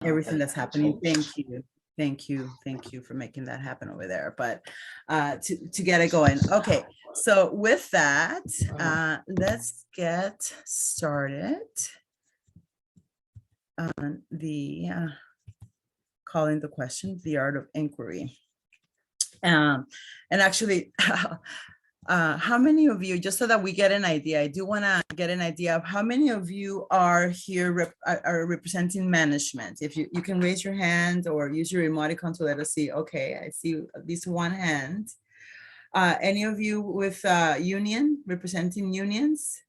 everything that's happening. Thank you. Thank you. Thank you for making that happen over there. But to get it going. Okay. So with that, let's get started on the calling the question, the art of inquiry. And actually, how many of you, just so that we get an idea, I do want to get an idea of how many of you are here are representing management. If you can raise your hand or use your emoticon to let us see. Okay, I see at least one hand. Any of you with union, representing unions?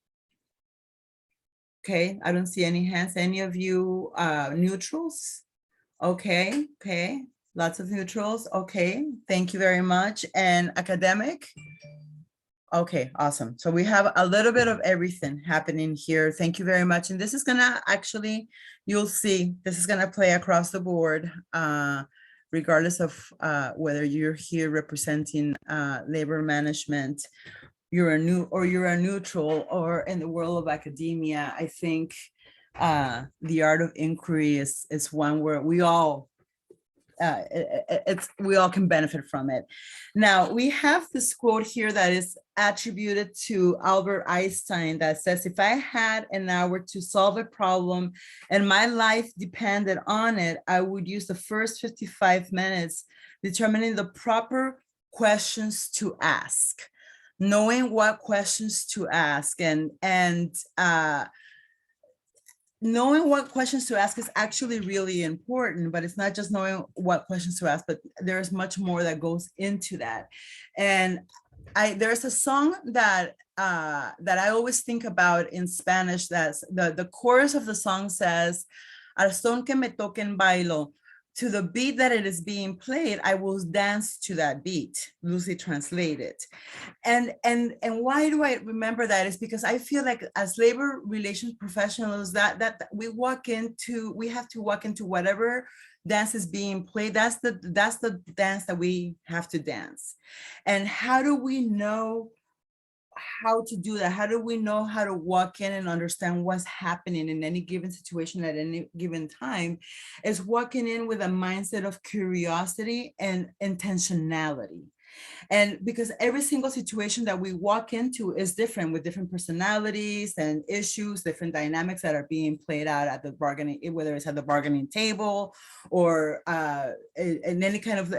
Okay, I don't see any hands. Any of you neutrals? Okay, okay, lots of neutrals. Okay, thank you very much. And academic? Okay, awesome. So we have a little bit of everything happening here. Thank you very much. And this is gonna actually, you'll see, this is gonna play across the board, regardless of whether you're here representing labor management, you're a neutral, or in the world of academia. I think the art of inquiry is one where we all can benefit from it. Now, we have this quote here that is attributed to Albert Einstein that says, if I had an hour to solve a problem and my life depended on it, I would use the first 55 minutes determining the proper questions to ask, knowing what questions to ask, and knowing what questions to ask is actually really important, but it's not just knowing what questions to ask, but there's much more that goes into that. And there's a song that I always think about in Spanish. That's the chorus of the song says, "Al son que me toquen bailo." To the beat that it is being played, I will dance to that beat, loosely translated. And why do I remember that? Is because I feel like as labor relations professionals, that we have to walk into whatever dance is being played. That's the dance that we have to dance. And how do we know how to do that? How do we know how to walk in and understand what's happening in any given situation at any given time? Is walking in with a mindset of curiosity and intentionality. And because every single situation that we walk into is different, with different personalities and issues, different dynamics that are being played out at the bargaining, whether it's at the bargaining table or in any kind of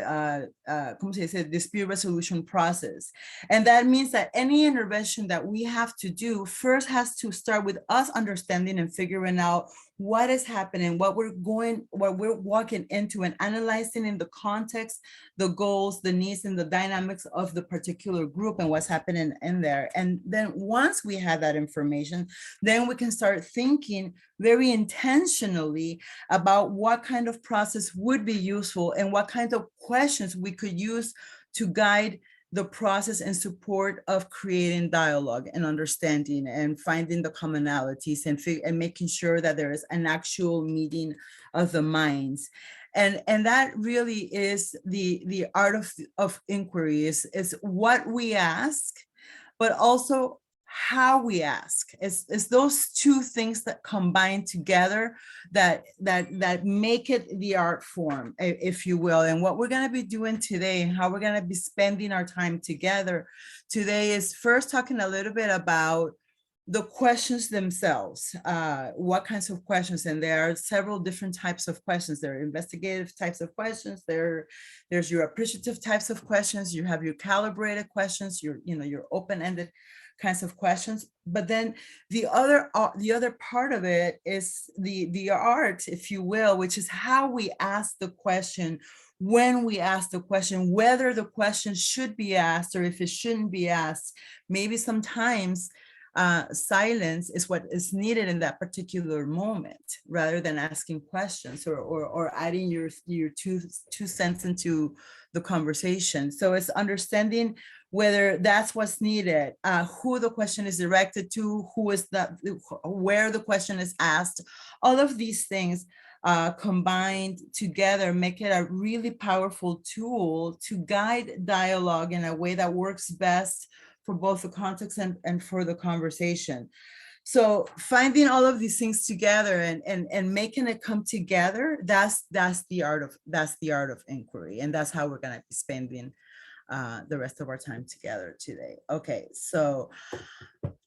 dispute resolution process. And that means that any intervention that we have to do first has to start with us understanding and figuring out what is happening, what we're walking into, and analyzing in the context, the goals, the needs, and the dynamics of the particular group and what's happening in there. And then once we have that information, then we can start thinking very intentionally about what kind of process would be useful and what kind of questions we could use to guide the process in support of creating dialogue and understanding and finding the commonalities and making sure that there is an actual meeting of the minds. And that really is the art of inquiry, is what we ask, but also how we ask. It's those two things that combine together that make it the art form, if you will. And what we're going to be doing today and how we're going to be spending our time together today is first talking a little bit about the questions themselves, what kinds of questions. And there are several different types of questions. There are investigative types of questions. There's your appreciative types of questions. You have your calibrated questions, your open-ended kinds of questions. But then the other part of it is the art, if you will, which is how we ask the question, when we ask the question, whether the question should be asked or if it shouldn't be asked. Maybe sometimes silence is what is needed in that particular moment, rather than asking questions or adding your two cents into the conversation. So it's understanding whether that's what's needed, who the question is directed to, where the question is asked. All of these things combined together make it a really powerful tool to guide dialogue in a way that works best for both the context and for the conversation. So finding all of these things together and making it come together, that's the art of inquiry, and that's how we're going to be spending the rest of our time together today. Okay, so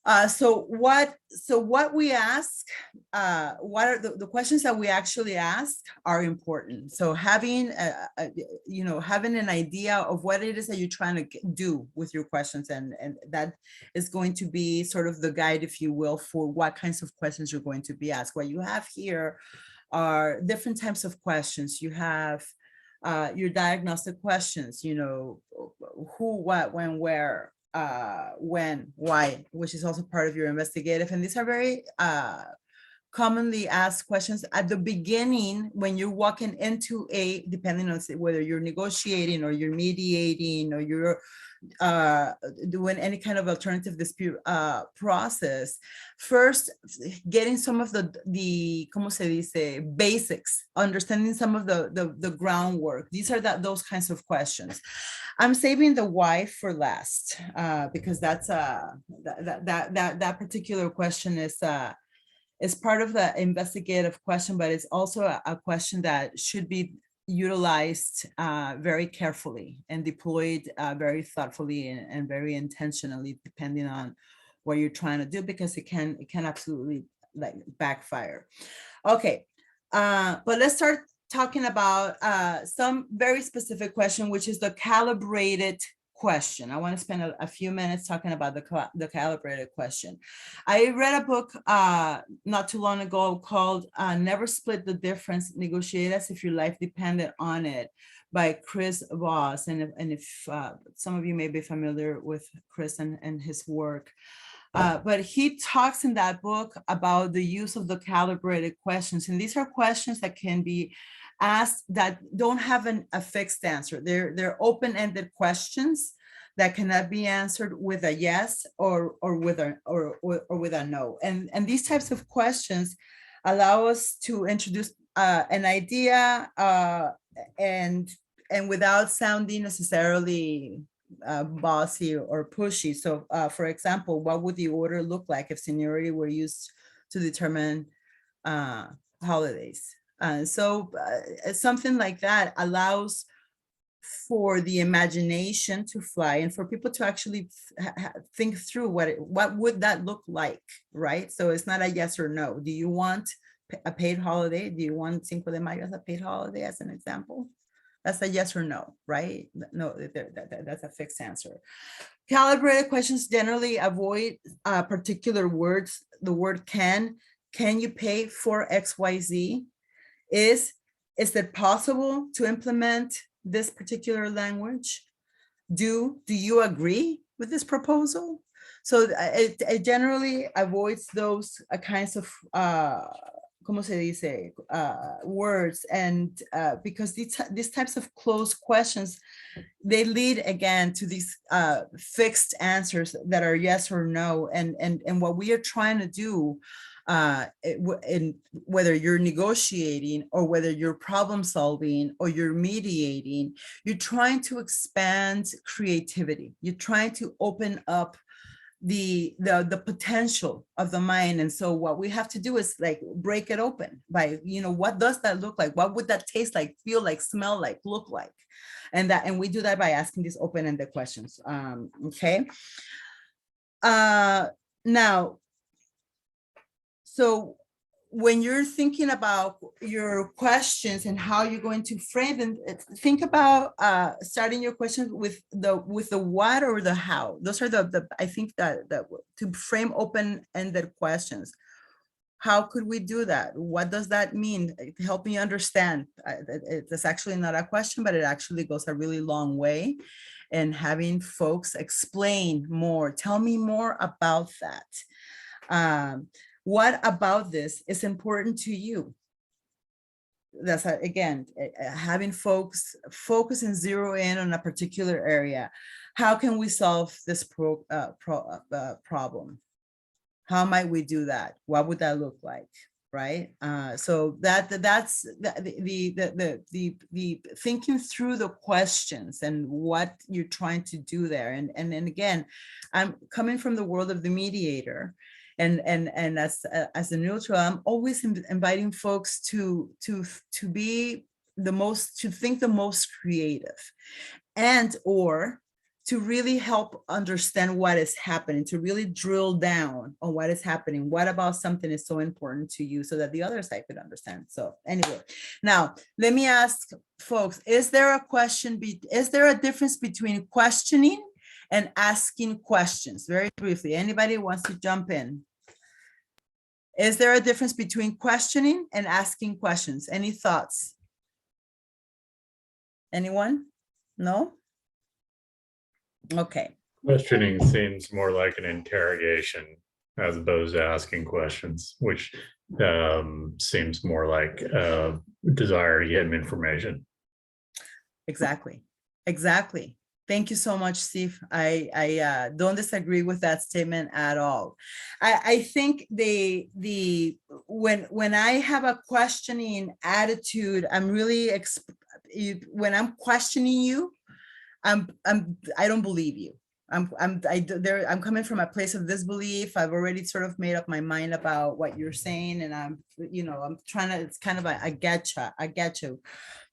what we ask, what are the questions that we actually ask are important. So having having an idea of what it is that you're trying to do with your questions, and that is going to be sort of the guide, if you will, for what kinds of questions you're going to be asked. What you have here are different types of questions. You have your diagnostic questions, who, what, when, where, when, why, which is also part of your investigative. And these are very commonly asked questions at the beginning when you're walking into depending on whether you're negotiating or you're mediating or you're doing any kind of alternative dispute process. First, getting some of the ¿cómo se dice? Basics, understanding some of the groundwork. These are those kinds of questions. I'm saving the why for last because that's that particular question is part of the investigative question, but it's also a question that should be utilized very carefully and deployed very thoughtfully and very intentionally, depending on what you're trying to do, because it can absolutely like backfire. Okay, but let's start talking about some very specific question, which is the calibrated question. I want to spend a few minutes talking about the calibrated question. I read a book not too long ago called Never Split the Difference, Negotiate as if your life depended on it, by Chris Voss. And if some of you may be familiar with Chris and his work, but he talks in that book about the use of the calibrated questions. And these are questions that can be asked that don't have a fixed answer. They're open-ended questions that cannot be answered with a yes or with a no. And these types of questions allow us to introduce an idea and without sounding necessarily bossy or pushy. So for example, what would the order look like if seniority were used to determine holidays? So something like that allows for the imagination to fly and for people to actually think through what would that look like, right? So it's not a yes or no. Do you want a paid holiday? Do you want Cinco de Mayo as a paid holiday, as an example? That's a yes or no, right? No, that's a fixed answer. Calibrated questions generally avoid particular words. The word can you pay for XYZ? Is it possible to implement this particular language? Do you agree with this proposal? So it generally avoids those kinds of ¿cómo se dice? Words, and because these types of closed questions, they lead again to these fixed answers that are yes or no, and what we are trying to do, in whether you're negotiating or whether you're problem solving or you're mediating, you're trying to expand creativity. You're trying to open up the potential of the mind. And so what we have to do is like break it open by, what does that look like? What would that taste like, feel like, smell like, look like? And we do that by asking these open-ended questions. Okay. Now, so when you're thinking about your questions and how you're going to frame them, think about starting your questions with the what or the how. Those are the I think that to frame open-ended questions. How could we do that? What does that mean? Help me understand. It's actually not a question, but it actually goes a really long way in having folks explain more. Tell me more about that. What about this is important to you? That's again, having folks focus and zero in on a particular area. How can we solve this problem? How might we do that? What would that look like? Right. So that's the thinking through the questions and what you're trying to do there. And then again, I'm coming from the world of the mediator. And as a neutral, I'm always inviting folks to be to think the most creative, and or to really help understand what is happening, to really drill down on what is happening. What about something is so important to you, so that the other side could understand. So anyway, now let me ask folks, is there a difference between questioning and asking questions? Very briefly, anybody wants to jump in? Is there a difference between questioning and asking questions? Any thoughts? Anyone? No? Okay. Questioning seems more like an interrogation as opposed to asking questions, which seems more like a desire to get information. Exactly. Exactly. Thank you so much, Steve. I don't disagree with that statement at all. I think when I have a questioning attitude, I'm really when I'm questioning you, I don't believe you. I'm coming from a place of disbelief. I've already sort of made up my mind about what you're saying, and I'm trying to. It's kind of I get you.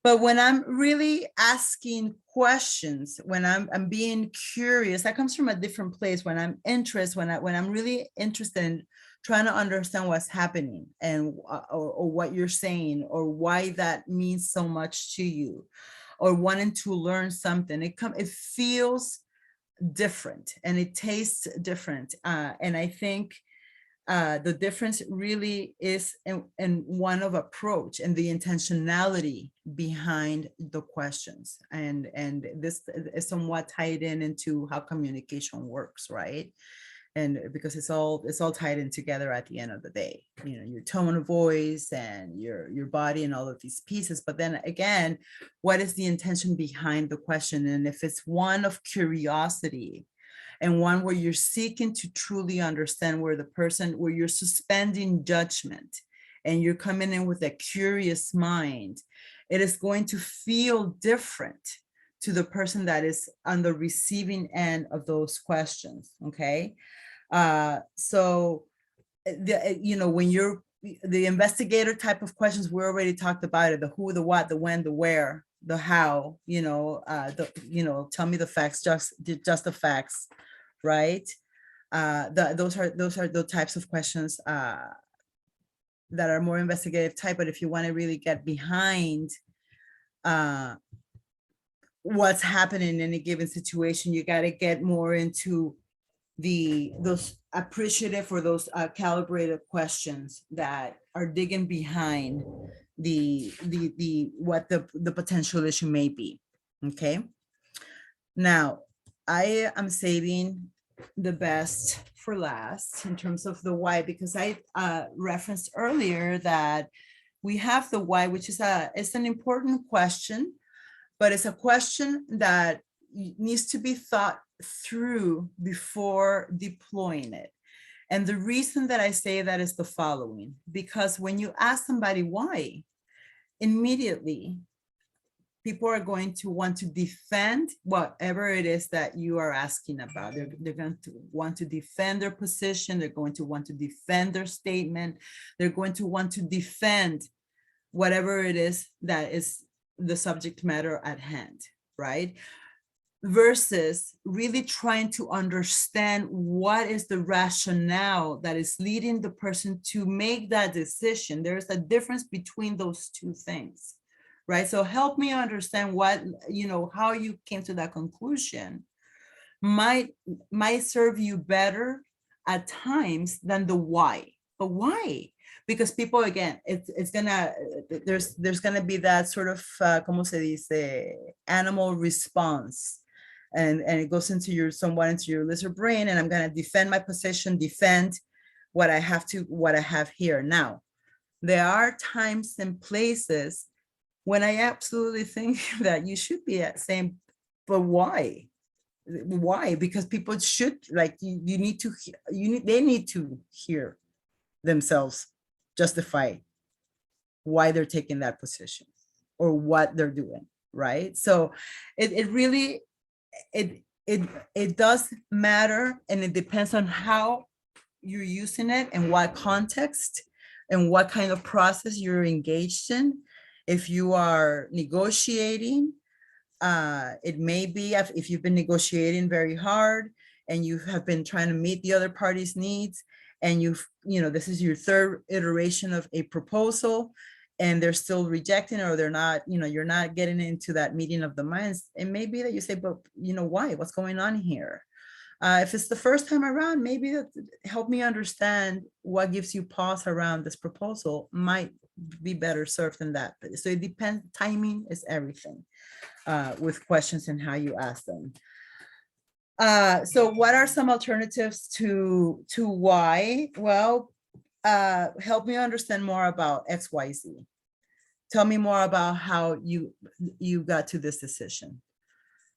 But when I'm really asking questions, when I'm being curious, that comes from a different place. When I'm interested, when I'm really interested in trying to understand what's happening, and or what you're saying, or why that means so much to you, or wanting to learn something, it feels different and it tastes different. And I think the difference really is in one of approach and the intentionality behind the questions. And this is somewhat tied into how communication works, right? And because it's all tied in together at the end of the day, your tone of voice and your body and all of these pieces. But then again, what is the intention behind the question? And if it's one of curiosity, and one where you're seeking to truly understand, where you're suspending judgment and you're coming in with a curious mind, it is going to feel different to the person that is on the receiving end of those questions. Okay. So when you're the investigator type of questions, we already talked about it: the who, the what, the when, the where, the how, tell me the facts, just the facts, right? Those are the types of questions that are more investigative type. But if you want to really get behind what's happening in any given situation, you got to get more into those appreciative or those calibrated questions that are digging behind what the potential issue may be. Okay. Now, I am saving the best for last in terms of the why, because I referenced earlier that we have the why, which is it's an important question, but it's a question that needs to be thought through before deploying it. And the reason that I say that is the following: because when you ask somebody why, immediately people are going to want to defend whatever it is that you are asking about. They're going to want to defend their position. They're going to want to defend their statement. They're going to want to defend whatever it is that is the subject matter at hand, right? Versus really trying to understand what is the rationale that is leading the person to make that decision. There's a difference between those two things, right? So help me understand how you came to that conclusion might serve you better at times than the why. But why? Because people, again, there's gonna be that sort of como se dice, animal response, and it goes into your lizard brain, and I'm gonna defend my position, defend what I have here. Now, there are times and places when I absolutely think that you should be saying, but why? Why? Because people should, like, they need to hear themselves justify why they're taking that position or what they're doing, right? So it really does matter, and it depends on how you're using it, in what context, and what kind of process you're engaged in. If you are negotiating, it may be if you've been negotiating very hard and you have been trying to meet the other party's needs, and this is your third iteration of a proposal, and they're still rejecting it, or they're not, you're not getting into that meeting of the minds. It may be that you say, but why? What's going on here? If it's the first time around, maybe help me understand what gives you pause around this proposal might be better served than that. So it depends. Timing is everything with questions and how you ask them. So what are some alternatives to why? Well, help me understand more about XYZ. Tell me more about how you got to this decision.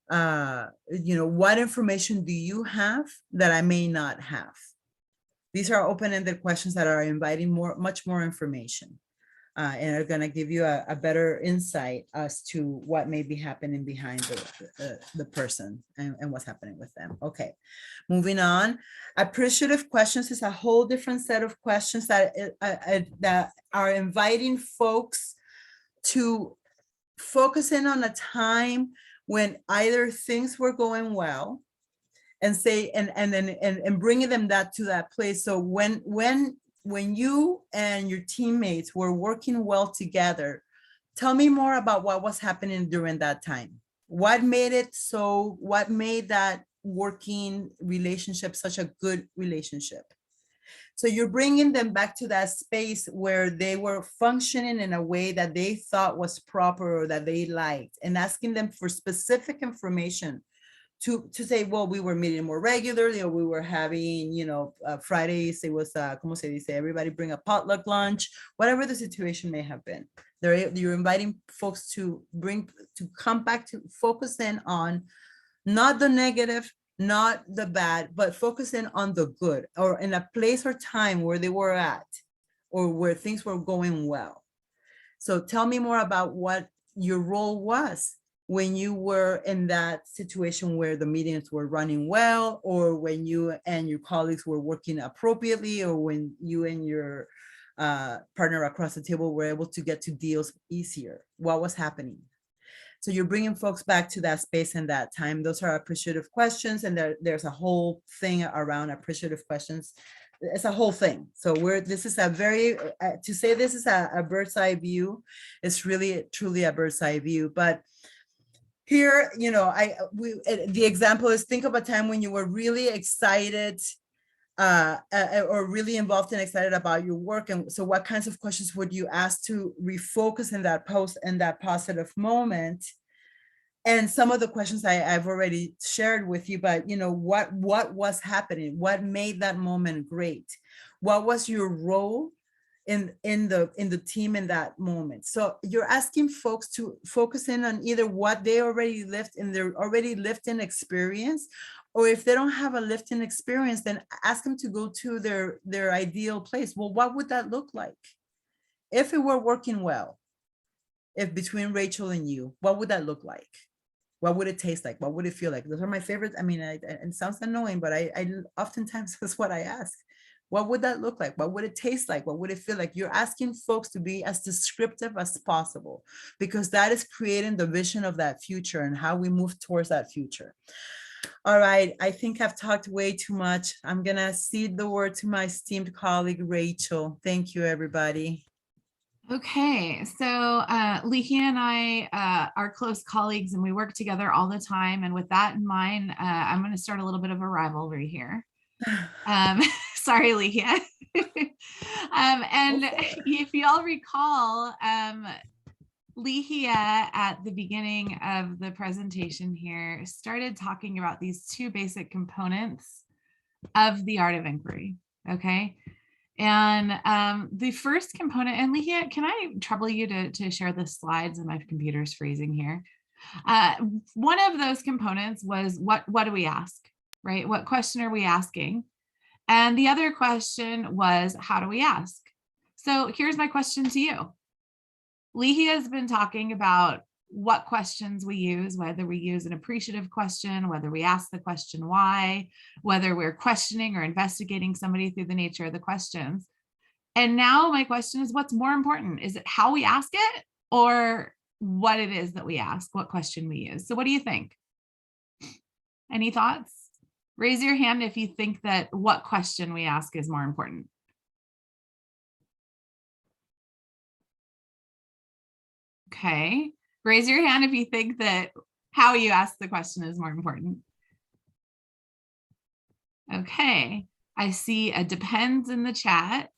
What information do you have that I may not have? These are open-ended questions that are inviting much more information, and are going to give you a better insight as to what may be happening behind the person and what's happening with them. Okay, moving on. Appreciative questions is a whole different set of questions that are inviting folks to focus in on a time when either things were going well, and say, and bringing them to that place. So when you and your teammates were working well together, tell me more about what was happening during that time. What made that working relationship such a good relationship? So you're bringing them back to that space where they were functioning in a way that they thought was proper or that they liked, and asking them for specific information to say, well, we were meeting more regularly, or we were having, Fridays, it was, como se dice, everybody bring a potluck lunch, whatever the situation may have been. You're inviting folks to come back to focus in on not the negative, not the bad, but focus in on the good, or in a place or time where they were at, or where things were going well. So tell me more about what your role was when you were in that situation where the meetings were running well, or when you and your colleagues were working appropriately, or when you and your partner across the table were able to get to deals easier. What was happening? So you're bringing folks back to that space and that time. Those are appreciative questions, and there's a whole thing around appreciative questions. It's a whole thing. So this is a very, to say this is a bird's eye view, it's really truly a bird's eye view. But here, the example is, think of a time when you were really excited or really involved and excited about your work. And so what kinds of questions would you ask to refocus in that positive moment? And some of the questions I've already shared with you, but what was happening? What made that moment great? What was your role in the team in that moment? So you're asking folks to focus in on either what they already lived in their already lived in experience, or if they don't have a lived in experience, then ask them to go to their ideal place. Well, what would that look like if it were working well? If between Rachel and you, what would that look like? What would it taste like? What would it feel like? Those are my favorites. I mean, it sounds annoying, but I oftentimes that's what I ask. What would that look like? What would it taste like? What would it feel like? You're asking folks to be as descriptive as possible, because that is creating the vision of that future and how we move towards that future. All right, I think I've talked way too much. I'm gonna cede the word to my esteemed colleague, Rachel. Thank you, everybody. Okay, so Ligia and I are close colleagues, and we work together all the time. And with that in mind, I'm going to start a little bit of a rivalry here. Sorry, Ligia. And if you all recall, Ligia at the beginning of the presentation here started talking about these two basic components of the art of inquiry. Okay. And the first component, and Ligia, can I trouble you to share the slides? And my computer's freezing here. One of those components was what do we ask, right? What question are we asking? And the other question was, how do we ask? So here's my question to you. Ligia has been talking about what questions we use, whether we use an appreciative question, whether we ask the question why, whether we're questioning or investigating somebody through the nature of the questions. And now my question is, what's more important? Is it how we ask it or what it is that we ask, what question we use? So what do you think? Any thoughts? Raise your hand if you think that what question we ask is more important. Okay, raise your hand if you think that how you ask the question is more important. Okay, I see a depends in the chat.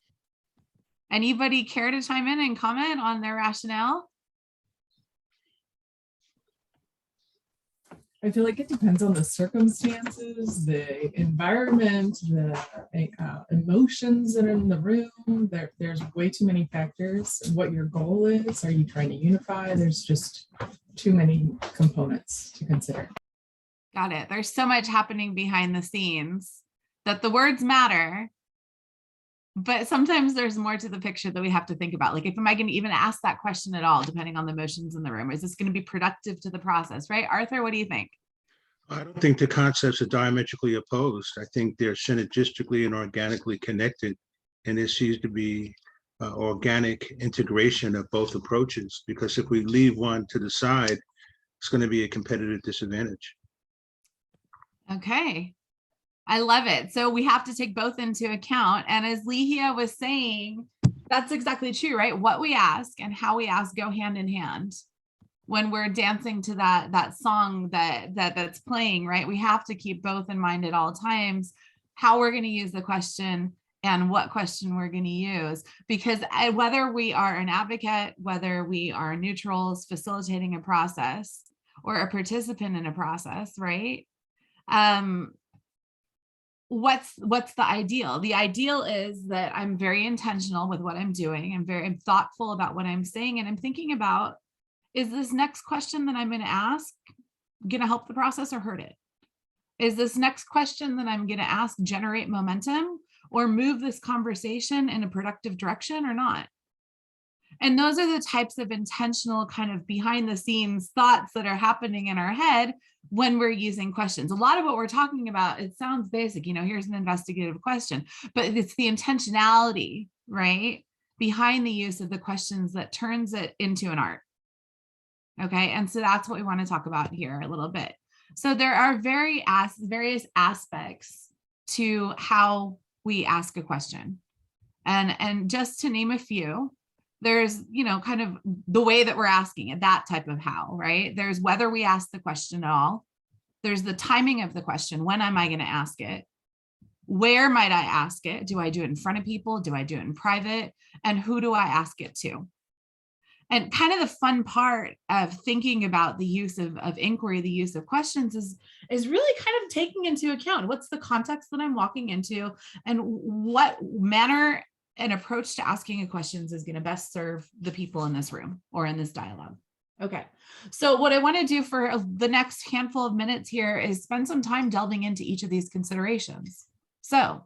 Anybody care to chime in and comment on their rationale? I feel like it depends on the circumstances, the environment, the emotions that are in the room. There's way too many factors. What your goal is, are you trying to unify? There's just too many components to consider. Got it. There's so much happening behind the scenes that the words matter, but sometimes there's more to the picture that we have to think about. Like, if am I going to even ask that question at all, depending on the emotions in the room? Is this going to be productive to the process, right? Arthur, what do you think? I don't think the concepts are diametrically opposed. I think they're synergistically and organically connected. And there seems to be organic integration of both approaches, because if we leave one to the side, it's going to be a competitive disadvantage. Okay. I love it. So we have to take both into account. And as Ligia was saying, that's exactly true, right? What we ask and how we ask go hand in hand. When we're dancing to that song that's playing, right? We have to keep both in mind at all times, how we're going to use the question and what question we're going to use. Because whether we are an advocate, whether we are neutrals facilitating a process, or a participant in a process, right? What's the ideal? The ideal is that I'm very intentional with what I'm doing. I'm thoughtful about what I'm saying, and I'm thinking about, is this next question that I'm going to ask going to help the process or hurt it? Is this next question that I'm going to ask generate momentum or move this conversation in a productive direction or not? And those are the types of intentional kind of behind the scenes thoughts that are happening in our head when we're using questions. A lot of what we're talking about, it sounds basic, here's an investigative question, but it's the intentionality, right, behind the use of the questions that turns it into an art. Okay, and so that's what we want to talk about here a little bit. So there are various aspects to how we ask a question. And just to name a few, there's, kind of the way that we're asking it, that type of how, right? There's whether we ask the question at all. There's the timing of the question. When am I going to ask it? Where might I ask it? Do I do it in front of people? Do I do it in private? And who do I ask it to? And kind of the fun part of thinking about the use of inquiry, the use of questions is really kind of taking into account what's the context that I'm walking into and what manner and approach to asking a questions is going to best serve the people in this room or in this dialogue. Okay, so what I want to do for the next handful of minutes here is spend some time delving into each of these considerations. So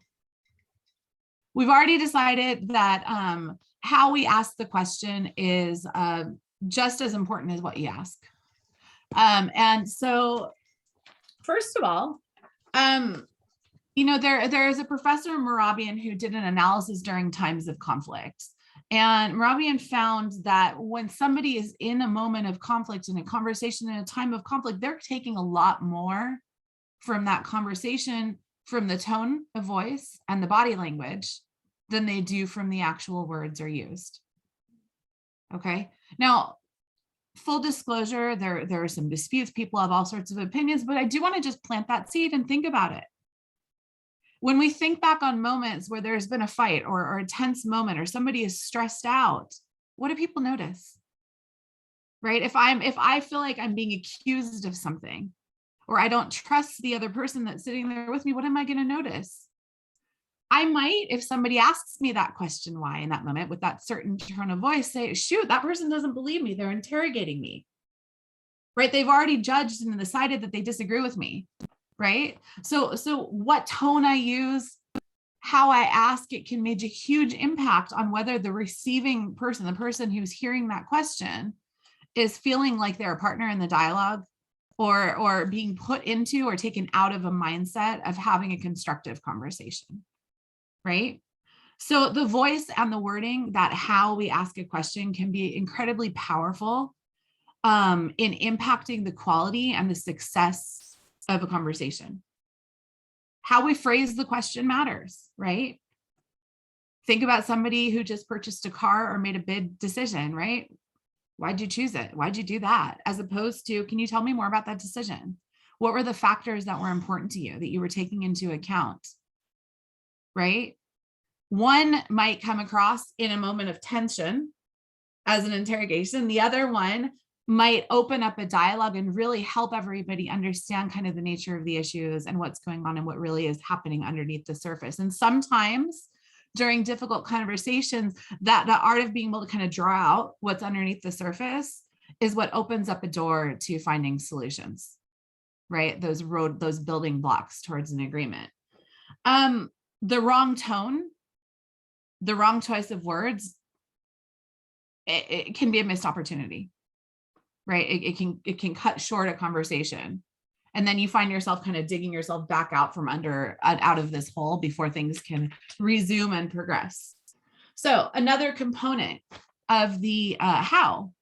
we've already decided that how we ask the question is just as important as what you ask. And so first of all, there is a professor, Morabian, who did an analysis during times of conflict. And Morabian found that when somebody is in a moment of conflict, in a conversation, in a time of conflict, they're taking a lot more from that conversation, from the tone of voice and the body language, than they do from the actual words are used. Okay, now, full disclosure, there are some disputes, people have all sorts of opinions, but I do want to just plant that seed and think about it. When we think back on moments where there's been a fight or a tense moment or somebody is stressed out, what do people notice? Right? If I feel like I'm being accused of something, or I don't trust the other person that's sitting there with me, what am I going to notice? I might, if somebody asks me that question, why, in that moment, with that certain tone of voice, say, shoot, that person doesn't believe me. They're interrogating me, right? They've already judged and decided that they disagree with me, right? So what tone I use, how I ask it can make a huge impact on whether the receiving person, the person who's hearing that question, is feeling like they're a partner in the dialogue, or being put into or taken out of a mindset of having a constructive conversation, right? So the voice and the wording, that how we ask a question, can be incredibly powerful in impacting the quality and the success of a conversation. How we phrase the question matters, right? Think about somebody who just purchased a car or made a bid decision, right? Why'd you choose it? Why'd you do that? As opposed to, can you tell me more about that decision? What were the factors that were important to you that you were taking into account, right? One might come across in a moment of tension as an interrogation. The other one might open up a dialogue and really help everybody understand kind of the nature of the issues and what's going on and what really is happening underneath the surface. And sometimes during difficult conversations, that the art of being able to kind of draw out what's underneath the surface is what opens up a door to finding solutions, right? Those building blocks towards an agreement. The wrong tone, the wrong choice of words, it can be a missed opportunity, right? It can cut short a conversation. And then you find yourself kind of digging yourself back out from out of this hole before things can resume and progress. So another component of the how,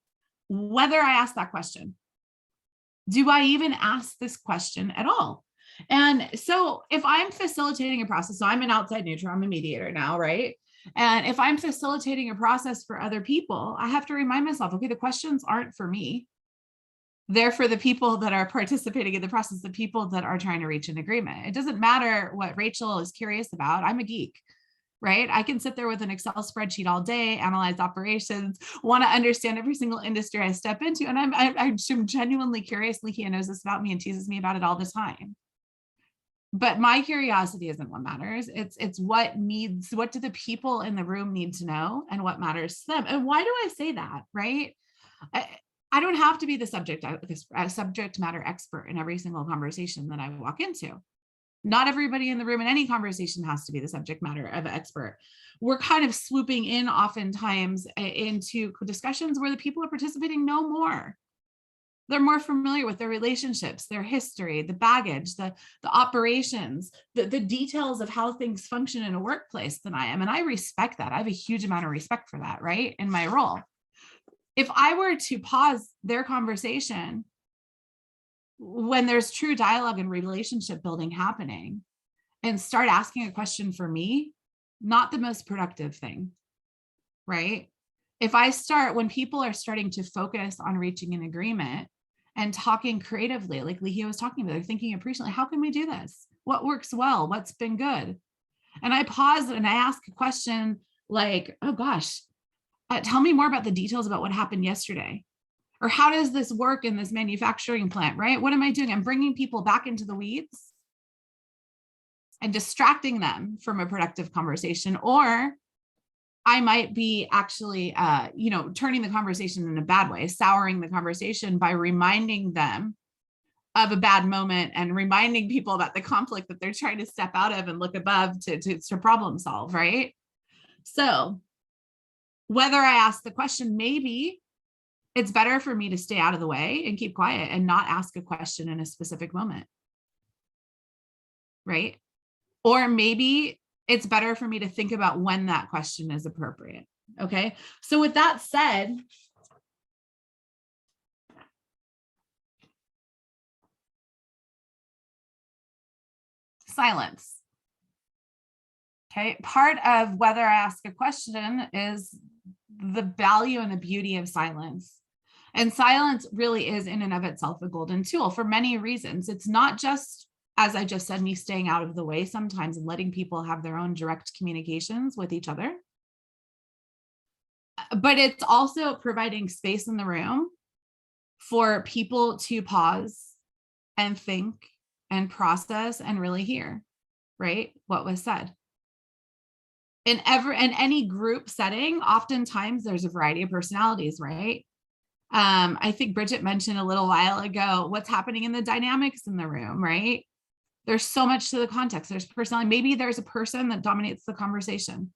whether I ask that question, do I even ask this question at all? And so if I'm facilitating a process, so I'm an outside neutral, I'm a mediator now, right? And if I'm facilitating a process for other people, I have to remind myself, okay, the questions aren't for me. They're for the people that are participating in the process, the people that are trying to reach an agreement. It doesn't matter what Rachel is curious about. I'm a geek, right? I can sit there with an Excel spreadsheet all day, analyze operations, want to understand every single industry I step into. And I'm genuinely curious. Ligia knows this about me and teases me about it all the time. But my curiosity isn't what matters. It's what do the people in the room need to know and what matters to them. And why do I say that, right? I don't have to be the subject matter expert in every single conversation that I walk into. Not everybody in the room in any conversation has to be the subject matter of an expert. We're kind of swooping in oftentimes into discussions where the people are participating know more. They're more familiar with their relationships, their history, the baggage, the operations, the details of how things function in a workplace than I am. And I respect that. I have a huge amount of respect for that, right? In my role. If I were to pause their conversation when there's true dialogue and relationship building happening and start asking a question for me, not the most productive thing, right? If I start, when people are starting to focus on reaching an agreement and talking creatively, like Ligia was talking about, they're thinking appreciatively, how can we do this? What works well? What's been good? And I pause and I ask a question like, oh gosh, tell me more about the details about what happened yesterday. Or how does this work in this manufacturing plant, right? What am I doing? I'm bringing people back into the weeds and distracting them from a productive conversation. Or I might be actually, turning the conversation in a bad way, souring the conversation by reminding them of a bad moment and reminding people about the conflict that they're trying to step out of and look above to problem solve, right? So whether I ask the question, maybe it's better for me to stay out of the way and keep quiet and not ask a question in a specific moment, right? Or maybe it's better for me to think about when that question is appropriate, okay? So with that said, silence. Okay, part of whether I ask a question is the value and the beauty of silence. And silence really is in and of itself a golden tool for many reasons. It's not just, as I just said, me staying out of the way sometimes and letting people have their own direct communications with each other, but it's also providing space in the room for people to pause and think and process and really hear, right, what was said. In any group setting, oftentimes there's a variety of personalities, right? I think Bridget mentioned a little while ago what's happening in the dynamics in the room, right? There's so much to the context. There's personality. Maybe there's a person that dominates the conversation.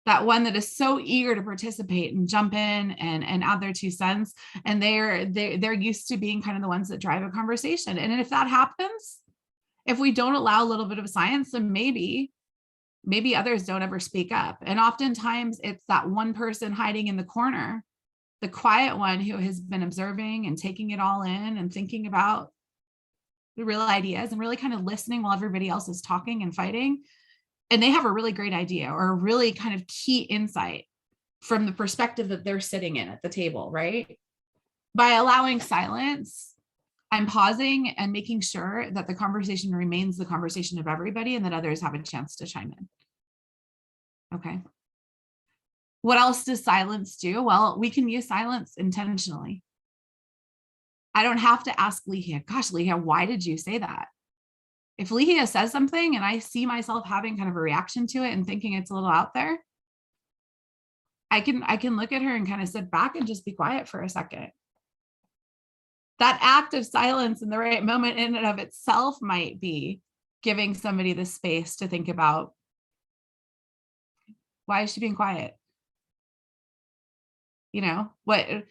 that one that is so eager to participate and jump in and add their 2 cents. And they're used to being kind of the ones that drive a conversation. And if that happens, if we don't allow a little bit of science, then maybe others don't ever speak up. And oftentimes it's that one person hiding in the corner, the quiet one who has been observing and taking it all in and thinking about the real ideas and really kind of listening while everybody else is talking and fighting. And they have a really great idea or a really kind of key insight from the perspective that they're sitting in at the table, right? By allowing silence, I'm pausing and making sure that the conversation remains the conversation of everybody and that others have a chance to chime in. Okay. What else does silence do? Well, we can use silence intentionally. I don't have to ask Ligia, gosh, Ligia, why did you say that? If Ligia says something and I see myself having kind of a reaction to it and thinking it's a little out there, I can look at her and kind of sit back and just be quiet for a second. That act of silence in the right moment in and of itself might be giving somebody the space to think about, why is she being quiet? You know, why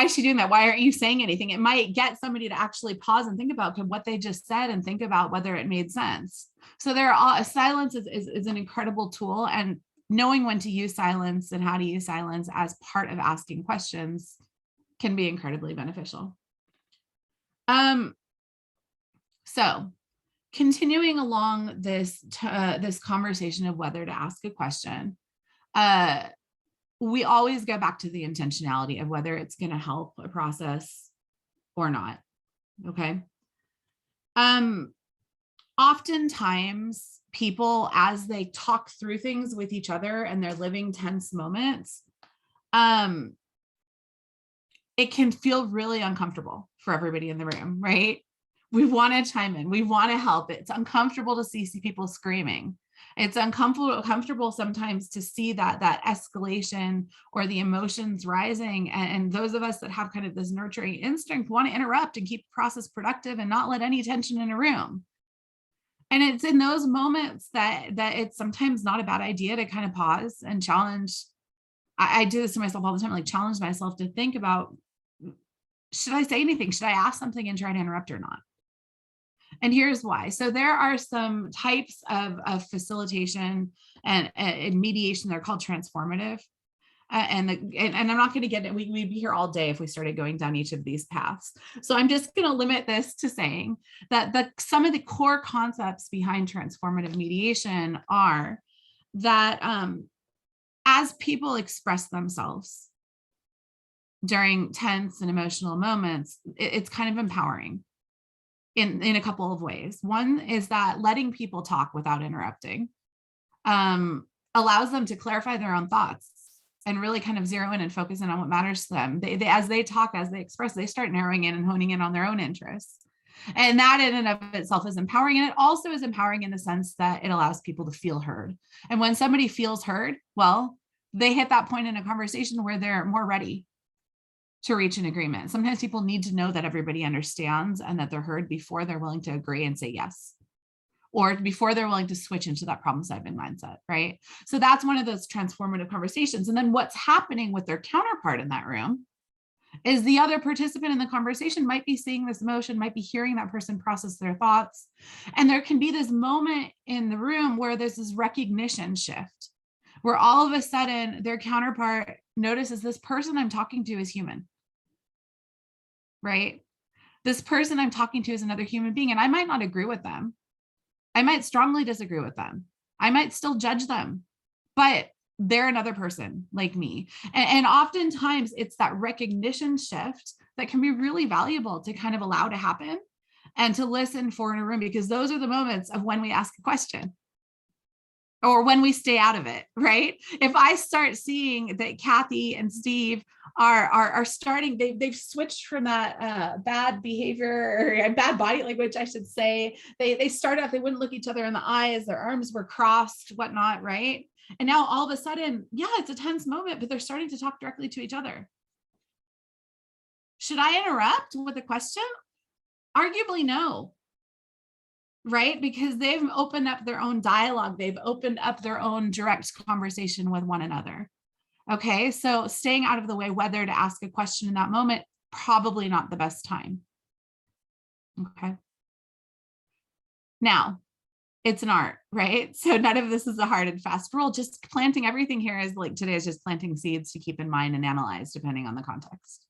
is she doing that? Why aren't you saying anything? It might get somebody to actually pause and think about what they just said and think about whether it made sense. So silence is an incredible tool, and knowing when to use silence and how to use silence as part of asking questions can be incredibly beneficial. So continuing along this conversation of whether to ask a question, we always go back to the intentionality of whether it's going to help a process or not. Okay. Oftentimes people, as they talk through things with each other and they're living tense moments, it can feel really uncomfortable for everybody in the room, right? We want to chime in. We want to help. It's uncomfortable to see people screaming. It's uncomfortable sometimes to see that escalation or the emotions rising. And those of us that have kind of this nurturing instinct want to interrupt and keep the process productive and not let any tension in a room. And it's in those moments that it's sometimes not a bad idea to kind of pause and challenge. I do this to myself all the time, like challenge myself to think about, should I say anything? Should I ask something and try to interrupt or not? And here's why. So there are some types of facilitation and mediation. They're called transformative. And I'm not going to get it. We'd be here all day if we started going down each of these paths. So I'm just going to limit this to saying that some of the core concepts behind transformative mediation are that as people express themselves during tense and emotional moments, it's kind of empowering in a couple of ways. One is that letting people talk without interrupting allows them to clarify their own thoughts and really kind of zero in and focus in on what matters to them. They as they talk, as they express, they start narrowing in and honing in on their own interests. And that in and of itself is empowering. And it also is empowering in the sense that it allows people to feel heard. And when somebody feels heard, well, they hit that point in a conversation where they're more ready to reach an agreement. Sometimes people need to know that everybody understands and that they're heard before they're willing to agree and say yes, or before they're willing to switch into that problem-solving mindset, right? So that's one of those transformative conversations. And then what's happening with their counterpart in that room is the other participant in the conversation might be seeing this emotion, might be hearing that person process their thoughts. And there can be this moment in the room where there's this recognition shift, where all of a sudden their counterpart notices this person I'm talking to is human, right? This person I'm talking to is another human being, and I might not agree with them. I might strongly disagree with them. I might still judge them, but they're another person like me. And oftentimes it's that recognition shift that can be really valuable to kind of allow to happen and to listen for in a room, because those are the moments of when we ask a question or when we stay out of it, right? If I start seeing that Kathy and Steve are starting, they've switched from that bad behavior or bad body language, I should say. They started off, they wouldn't look each other in the eyes, their arms were crossed, whatnot, right? And now all of a sudden, yeah, it's a tense moment, but they're starting to talk directly to each other. Should I interrupt with a question? Arguably, no. right? Because they've opened up their own dialogue. They've opened up their own direct conversation with one another. Okay, so staying out of the way, whether to ask a question in that moment, probably not the best time. Okay. Now, it's an art, right? So none of this is a hard and fast rule. Just planting everything here is like today is just planting seeds to keep in mind and analyze depending on the context.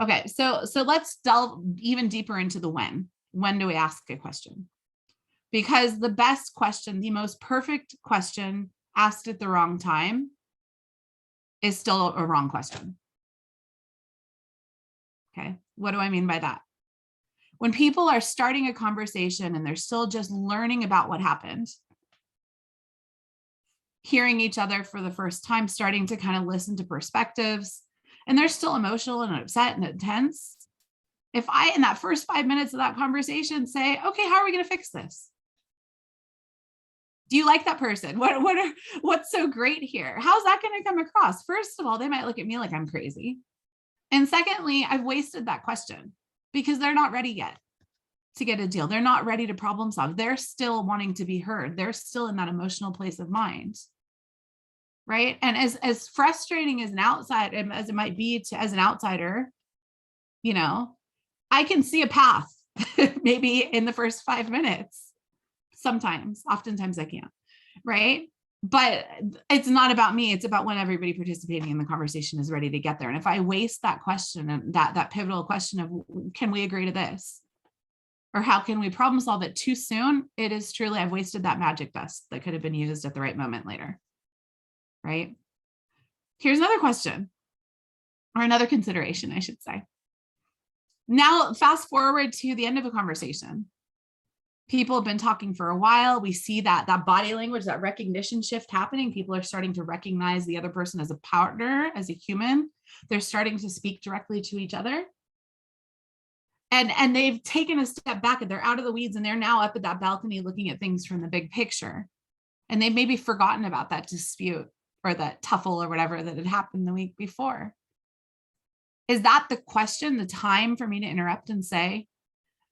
Okay, so let's delve even deeper into the when. When do we ask a question? Because the best question, the most perfect question asked at the wrong time is still a wrong question. Okay, what do I mean by that? When people are starting a conversation and they're still just learning about what happened, hearing each other for the first time, starting to kind of listen to perspectives, and they're still emotional and upset and intense. If I, in that first 5 minutes of that conversation, say, okay, how are we going to fix this? Do you like that person? What's so great here? How's that going to come across? First of all, they might look at me like I'm crazy. And secondly, I've wasted that question because they're not ready yet to get a deal. They're not ready to problem solve. They're still wanting to be heard. They're still in that emotional place of mind. Right. And as frustrating as an outside, as it might be as an outsider, you know, I can see a path maybe in the first 5 minutes. Sometimes, oftentimes I can't. Right. But it's not about me. It's about when everybody participating in the conversation is ready to get there. And if I waste that question and that pivotal question of, can we agree to this? Or how can we problem solve it too soon? It is truly, I've wasted that magic dust that could have been used at the right moment later. Right? Here's another question, or another consideration, I should say. Now, fast forward to the end of a conversation. People have been talking for a while. We see that body language, that recognition shift happening. People are starting to recognize the other person as a partner, as a human. They're starting to speak directly to each other. And they've taken a step back and they're out of the weeds and they're now up at that balcony looking at things from the big picture. And they've maybe forgotten about that dispute or that tuffle or whatever that had happened the week before. Is that the question, the time for me to interrupt and say,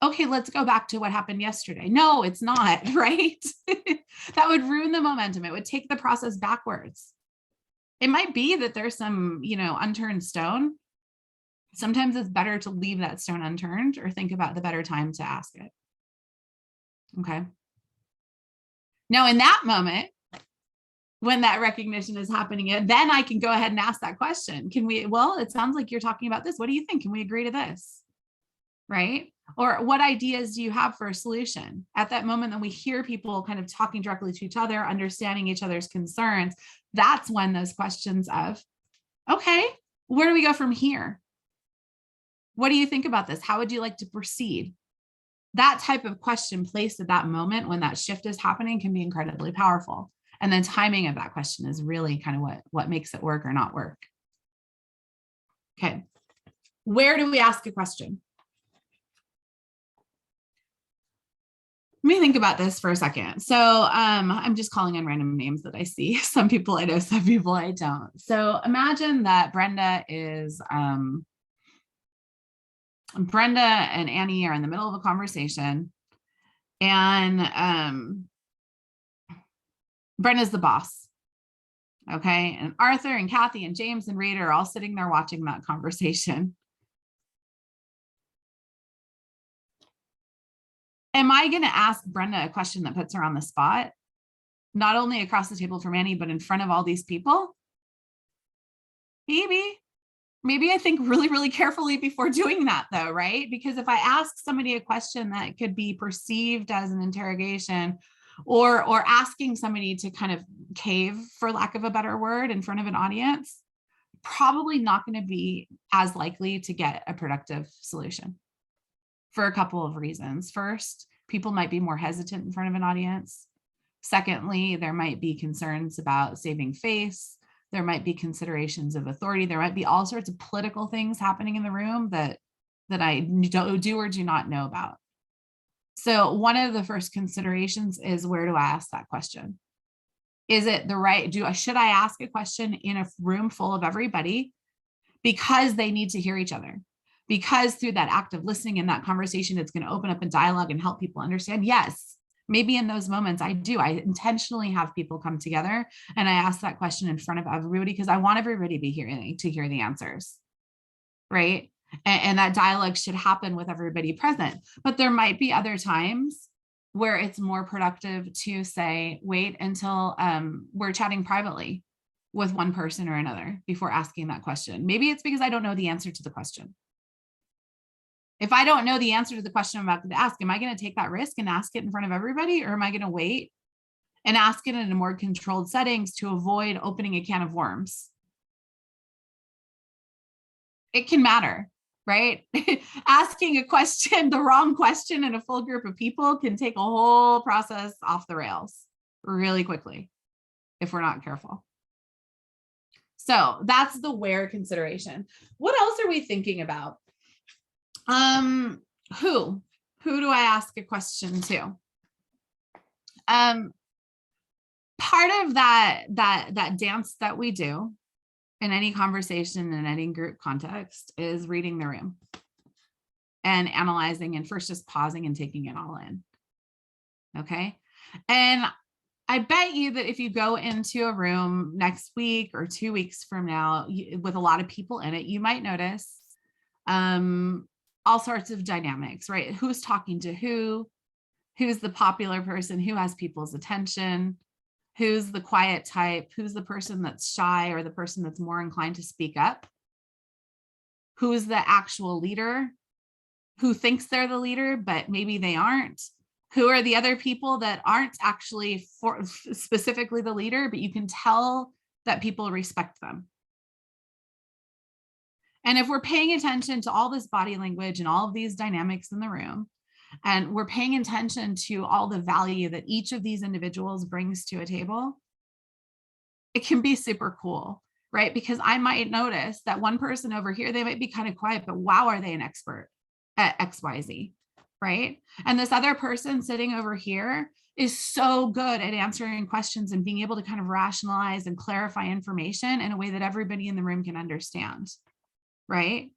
okay, let's go back to what happened yesterday? No, it's not, right? That would ruin the momentum. It would take the process backwards. It might be that there's some, unturned stone. Sometimes it's better to leave that stone unturned or think about the better time to ask it. Okay. Now, in that moment, when that recognition is happening, then I can go ahead and ask that question. It sounds like you're talking about this. What do you think? Can we agree to this? Right? Or what ideas do you have for a solution? At that moment that we hear people kind of talking directly to each other, understanding each other's concerns, that's when those questions of, okay, where do we go from here? What do you think about this? How would you like to proceed? That type of question placed at that moment when that shift is happening can be incredibly powerful. And the timing of that question is really kind of what makes it work or not work. Okay. Where do we ask a question? Let me think about this for a second. So I'm just calling on random names that I see. Some people I know, some people I don't. So imagine that Brenda and Annie are in the middle of a conversation, and Brenda's the boss. Okay. And Arthur and Kathy and James and Rita are all sitting there watching that conversation. Am I going to ask Brenda a question that puts her on the spot? Not only across the table from Annie, but in front of all these people? Maybe I think really, really carefully before doing that though, right? Because if I ask somebody a question that could be perceived as an interrogation or asking somebody to kind of cave, for lack of a better word, in front of an audience, probably not going to be as likely to get a productive solution for a couple of reasons. First, people might be more hesitant in front of an audience. Secondly, there might be concerns about saving face. There might be considerations of authority. There might be all sorts of political things happening in the room that I do or do not know about. So one of the first considerations is, where do I ask that question? Is it the right, should I ask a question in a room full of everybody because they need to hear each other? because through that act of listening and that conversation, it's going to open up a dialogue and help people understand. Yes, maybe in those moments I intentionally have people come together and I ask that question in front of everybody because I want everybody to be hearing, to hear the answers, right? And that dialogue should happen with everybody present. But there might be other times where it's more productive to say, wait until we're chatting privately with one person or another before asking that question. Maybe it's because I don't know the answer to the question. If I don't know the answer to the question I'm about to ask, am I going to take that risk and ask it in front of everybody? Or am I going to wait and ask it in a more controlled settings to avoid opening a can of worms? It can matter, right? Asking a question, the wrong question in a full group of people can take a whole process off the rails really quickly if we're not careful. So that's the where consideration. What else are we thinking about? Who do I ask a question to? Part of that dance that we do in any conversation in any group context is reading the room and analyzing and first just pausing and taking it all in. Okay. And I bet you that if you go into a room next week or 2 weeks from now with a lot of people in it, you might notice all sorts of dynamics, right? Who's talking to who's the popular person, who has people's attention, who's the quiet type, who's the person that's shy or the person that's more inclined to speak up, who's the actual leader, who thinks they're the leader, but maybe they aren't, who are the other people that aren't actually specifically the leader, but you can tell that people respect them. And if we're paying attention to all this body language and all of these dynamics in the room, and we're paying attention to all the value that each of these individuals brings to a table, it can be super cool, right? Because I might notice that one person over here, they might be kind of quiet, but wow, are they an expert at XYZ, right? And this other person sitting over here is so good at answering questions and being able to kind of rationalize and clarify information in a way that everybody in the room can understand, right?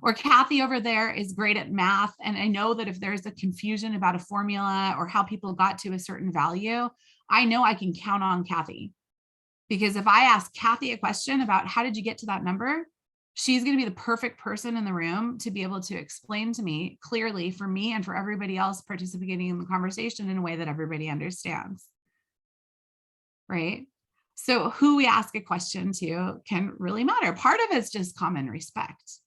Or Kathy over there is great at math. And I know that if there's a confusion about a formula or how people got to a certain value, I know I can count on Kathy. Because if I ask Kathy a question about how did you get to that number, she's going to be the perfect person in the room to be able to explain to me clearly for me and for everybody else participating in the conversation in a way that everybody understands. Right? So who we ask a question to can really matter. Part of it's just common respect.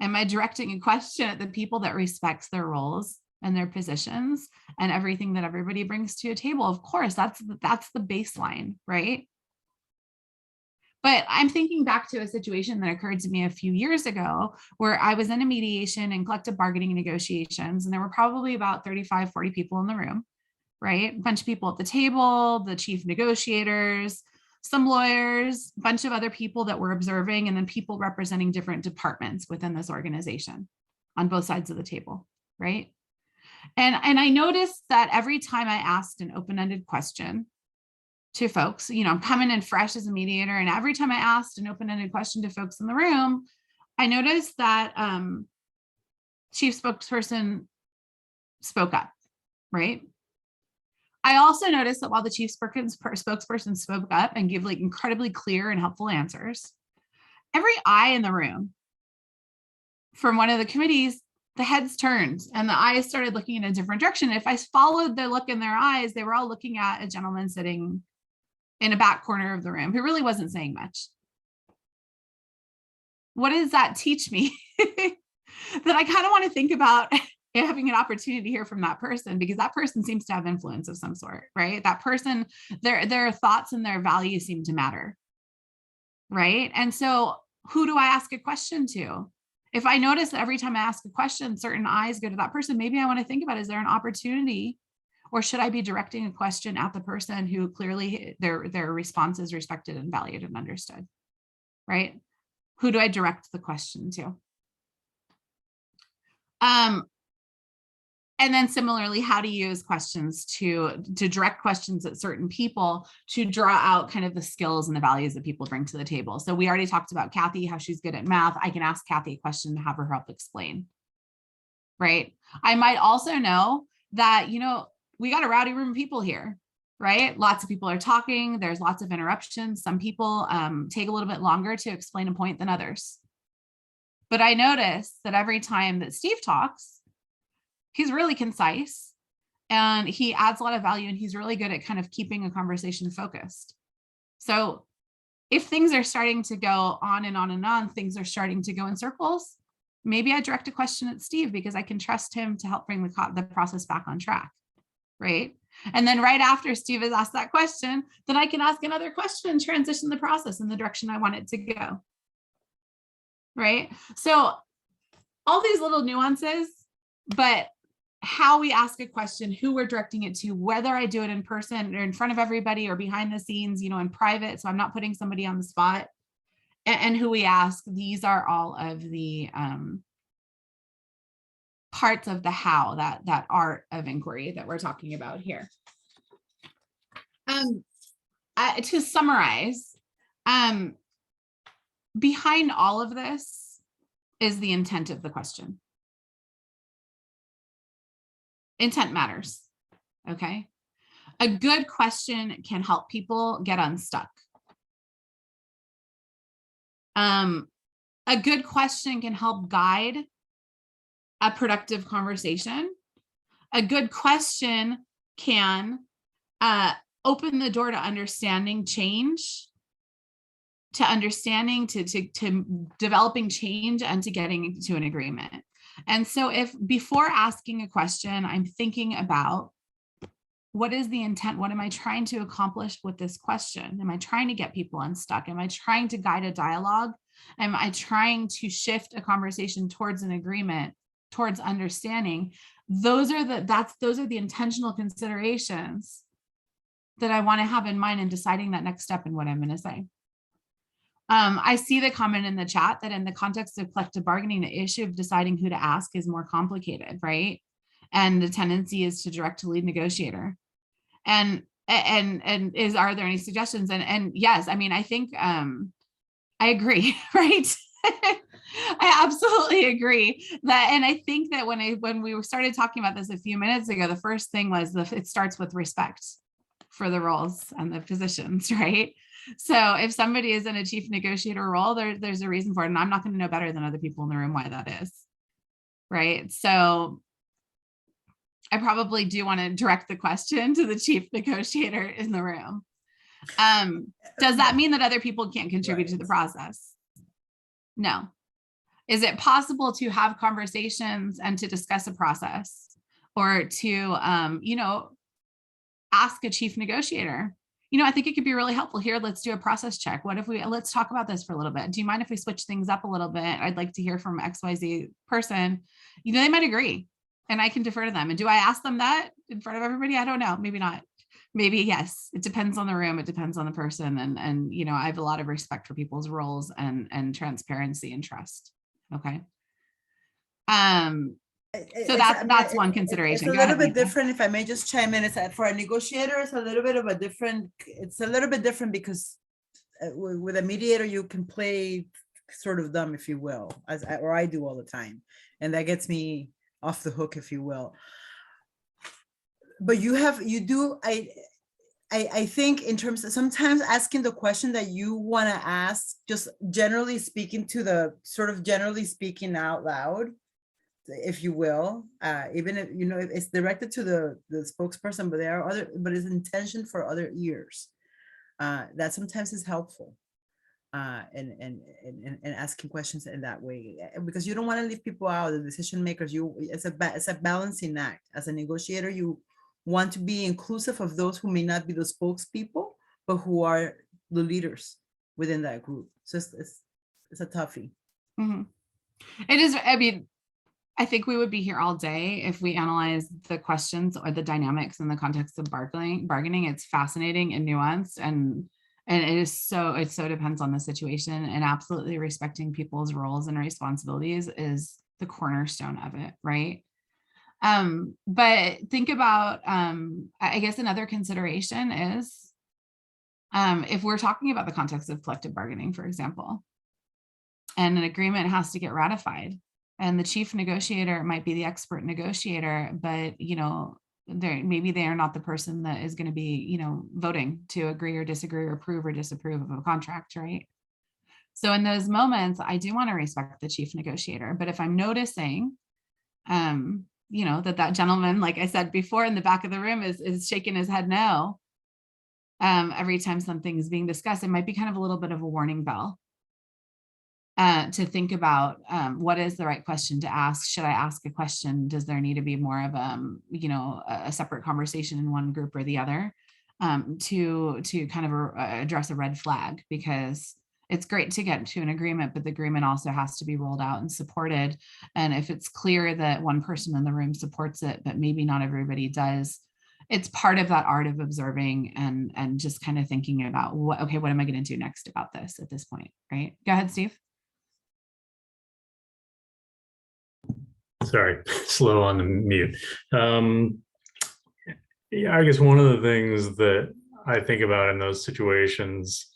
Am I directing a question at the people that respects their roles and their positions and everything that everybody brings to a table? Of course, that's the baseline, right? But I'm thinking back to a situation that occurred to me a few years ago where I was in a mediation and collective bargaining negotiations, and there were probably about 35, 40 people in the room, right? A bunch of people at the table, the chief negotiators, some lawyers, a bunch of other people that were observing, and then people representing different departments within this organization on both sides of the table, right? And I noticed that every time I asked an open-ended question to folks, you know, I'm coming in fresh as a mediator, and every time I asked an open-ended question to folks in the room, I noticed that chief spokesperson spoke up, right? I also noticed that while the chief spokesperson spoke up and gave like incredibly clear and helpful answers, every eye in the room from one of the committees, the heads turned and the eyes started looking in a different direction. If I followed the look in their eyes, they were all looking at a gentleman sitting in a back corner of the room who really wasn't saying much. What does that teach me? That I kind of want to think about having an opportunity to hear from that person, because that person seems to have influence of some sort, right? That person, their thoughts and their values seem to matter, right? And so who do I ask a question to? If I notice that every time I ask a question, certain eyes go to that person, maybe I want to think about, is there an opportunity, or should I be directing a question at the person who clearly their response is respected and valued and understood, right? Who do I direct the question to? And then similarly, how to use questions to direct questions at certain people to draw out kind of the skills and the values that people bring to the table. So we already talked about Kathy, how she's good at math. I can ask Kathy a question to have her help explain. Right. I might also know that, we got a rowdy room of people here, right? Lots of people are talking. There's lots of interruptions. Some people take a little bit longer to explain a point than others. But I notice that every time that Steve talks, he's really concise and he adds a lot of value, and he's really good at kind of keeping a conversation focused. So if things are starting to go on and on and on, things are starting to go in circles, maybe I direct a question at Steve because I can trust him to help bring the process back on track, right? And then right after Steve has asked that question, then I can ask another question and transition the process in the direction I want it to go, right? So all these little nuances, but how we ask a question, who we're directing it to, whether I do it in person or in front of everybody or behind the scenes, in private, so I'm not putting somebody on the spot, and who we ask, these are all of the parts of the how, that art of inquiry that we're talking about here. To summarize, behind all of this is the intent of the question. Intent matters, okay? A good question can help people get unstuck. A good question can help guide a productive conversation. A good question can open the door to understanding change, to developing change, and to getting to an agreement. And so if before asking a question, I'm thinking about what is the intent? What am I trying to accomplish with this question? Am I trying to get people unstuck? Am I trying to guide a dialogue? Am I trying to shift a conversation towards an agreement, towards understanding? Those are the intentional considerations that I want to have in mind in deciding that next step and what I'm going to say. I see the comment in the chat that in the context of collective bargaining, the issue of deciding who to ask is more complicated, right? And the tendency is to direct to lead negotiator. And are there any suggestions? And yes, I mean, I think I agree, right? I absolutely agree that, and I think that when we started talking about this a few minutes ago, the first thing was it starts with respect for the roles and the positions, right? So if somebody is in a chief negotiator role, there's a reason for it. And I'm not going to know better than other people in the room why that is. Right. So I probably do want to direct the question to the chief negotiator in the room. Does that mean that other people can't contribute to the process? No. Is it possible to have conversations and to discuss a process, or to, ask a chief negotiator? I think it could be really helpful here. Let's do a process check. Let's talk about this for a little bit. Do you mind if we switch things up a little bit? I'd like to hear from XYZ person. They might agree and I can defer to them. And do I ask them that in front of everybody? I don't know. Maybe not. Maybe yes. It depends on the room. It depends on the person. And I have a lot of respect for people's roles and transparency and trust. Okay. So that's one consideration. It's a little bit different, if I may just chime in. It's for a negotiator, it's a little bit different because with a mediator, you can play sort of dumb, if you will, or I do all the time. And that gets me off the hook, if you will. But I think in terms of sometimes asking the question that you want to ask, just generally speaking generally speaking out loud, if you will, even if it's directed to the spokesperson, but it's intention for other ears. That sometimes is helpful, and asking questions in that way, because you don't want to leave people out, the decision makers. It's a balancing act. As a negotiator, you want to be inclusive of those who may not be the spokespeople, but who are the leaders within that group. So it's a toughie. Mm-hmm. It is. I mean, I think we would be here all day if we analyze the questions or the dynamics in the context of bargaining. It's fascinating and nuanced, and it so depends on the situation, and absolutely respecting people's roles and responsibilities is the cornerstone of it, right? But think about, I guess another consideration is, if we're talking about the context of collective bargaining, for example, and an agreement has to get ratified, and the chief negotiator might be the expert negotiator, but maybe they are not the person that is going to be, voting to agree or disagree or approve or disapprove of a contract, right? So in those moments, I do want to respect the chief negotiator. But if I'm noticing, that gentleman, like I said before, in the back of the room is shaking his head no, every time something is being discussed, it might be kind of a little bit of a warning bell. To think about what is the right question to ask. Should I ask a question? Does there need to be more of a separate conversation in one group or the other, to kind of address a red flag? Because it's great to get to an agreement, but the agreement also has to be rolled out and supported. And if it's clear that one person in the room supports it, but maybe not everybody does, it's part of that art of observing and just kind of thinking about what am I going to do next about this at this point, right? Go ahead, Steve. Sorry, slow on the mute. Yeah, I guess one of the things that I think about in those situations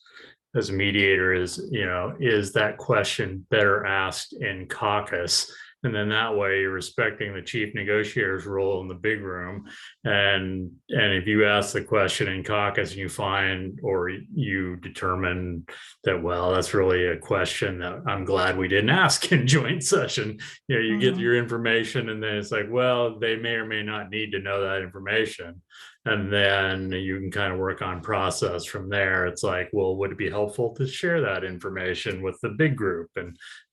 as a mediator is, is that question better asked in caucus? And then that way you're respecting the chief negotiator's role in the big room. And if you ask the question in caucus and you find, or you determine that, well, that's really a question that I'm glad we didn't ask in joint session, you get your information and then it's like, well, they may or may not need to know that information. And then you can kind of work on process from there. It's like, well, would it be helpful to share that information with the big group,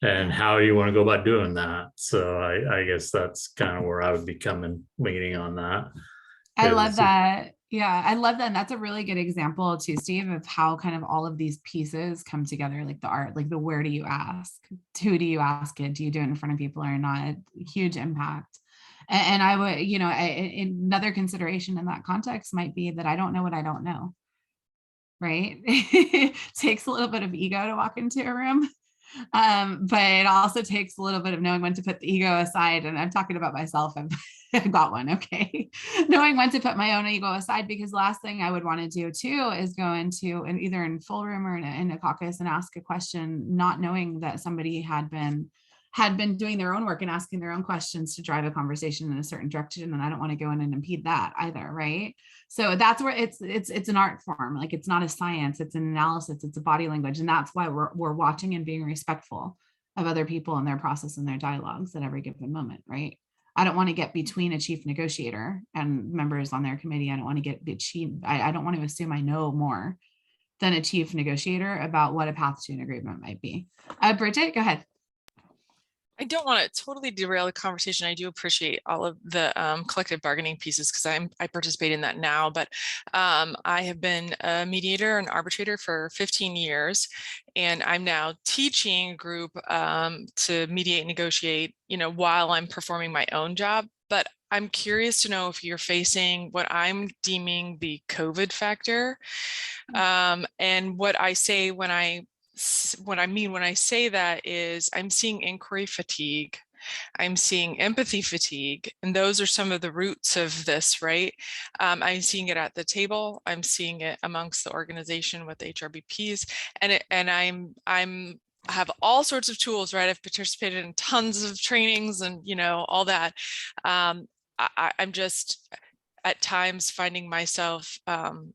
and how you want to go about doing that? So I guess that's kind of where I would be leaning on that. I love that. Yeah, I love that. And that's a really good example too, Steve, of how kind of all of these pieces come together, like the art, like the where do you ask? Who do you ask it? Do you do it in front of people or not? Huge impact. And I would, another consideration in that context might be that I don't know what I don't know, right? It takes a little bit of ego to walk into a room, but it also takes a little bit of knowing when to put the ego aside. And I'm talking about myself. I've got one, okay? Knowing when to put my own ego aside, because last thing I would want to do too is go into either in full room or in a caucus and ask a question, not knowing that somebody had been doing their own work and asking their own questions to drive a conversation in a certain direction. And I don't want to go in and impede that either, right? So that's where it's an art form. Like, it's not a science, it's an analysis, it's a body language. And that's why we're watching and being respectful of other people and their process and their dialogues at every given moment, right? I don't want to get between a chief negotiator and members on their committee. I don't want to get between, I don't want to assume I know more than a chief negotiator about what a path to an agreement might be. Bridget, go ahead. I don't want to totally derail the conversation. I do appreciate all of the collective bargaining pieces because I participate in that now, but I have been a mediator and arbitrator for 15 years, and I'm now teaching a group to mediate and negotiate, while I'm performing my own job. But I'm curious to know if you're facing what I'm deeming the COVID factor, and what I say when I say that is I'm seeing inquiry fatigue, I'm seeing empathy fatigue, and those are some of the roots of this, right? I'm seeing it at the table, I'm seeing it amongst the organization with HRBPs, and I have all sorts of tools, right? I've participated in tons of trainings and all that. I'm just at times finding myself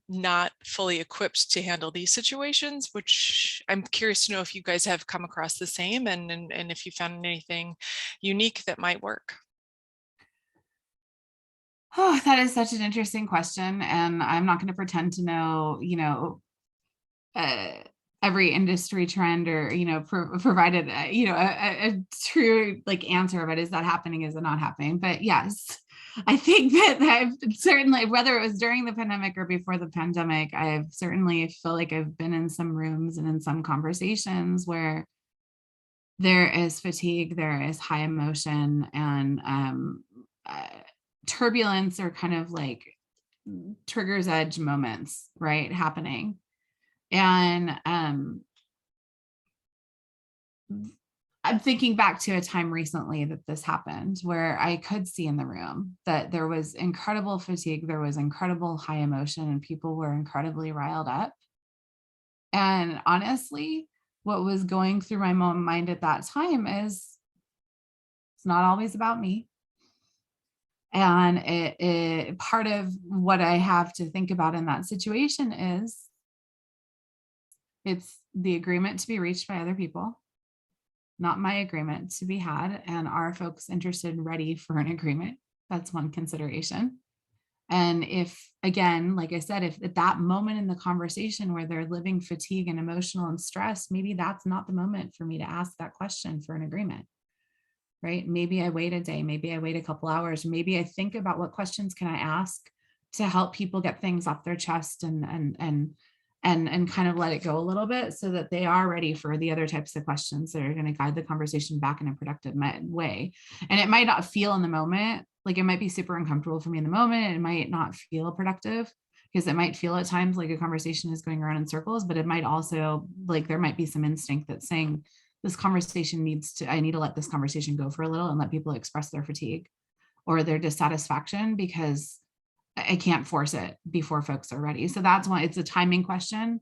not fully equipped to handle these situations, which I'm curious to know if you guys have come across the same, and if you found anything unique that might work. Oh, that is such an interesting question. And I'm not going to pretend to know, every industry trend or, provided, a true answer of it. Is that happening? Is it not happening? But yes, I think that I've certainly, whether it was during the pandemic or before the pandemic, I've certainly feel like I've been in some rooms and in some conversations where there is fatigue, there is high emotion, and turbulence, or kind of like trigger's edge moments, right, happening. And I'm thinking back to a time recently that this happened where I could see in the room that there was incredible fatigue, there was incredible high emotion, and people were incredibly riled up. And honestly, what was going through my mind at that time is it's not always about me. And it part of what I have to think about in that situation is it's the agreement to be reached by other people, not my agreement to be had. And are folks interested and ready for an agreement? That's one consideration. And if, again, like I said, if at that moment in the conversation where they're living fatigue and emotional and stress, maybe that's not the moment for me to ask that question for an agreement, right? Maybe I wait a day, maybe I wait a couple hours, maybe I think about what questions can I ask to help people get things off their chest and kind of let it go a little bit so that they are ready for the other types of questions that are going to guide the conversation back in a productive way. And it might not feel in the moment, like it might be super uncomfortable for me in the moment. It might not feel productive because it might feel at times like a conversation is going around in circles, but it might also, like, there might be some instinct that's saying this conversation I need to let this conversation go for a little and let people express their fatigue or their dissatisfaction because I can't force it before folks are ready. So that's why it's a timing question.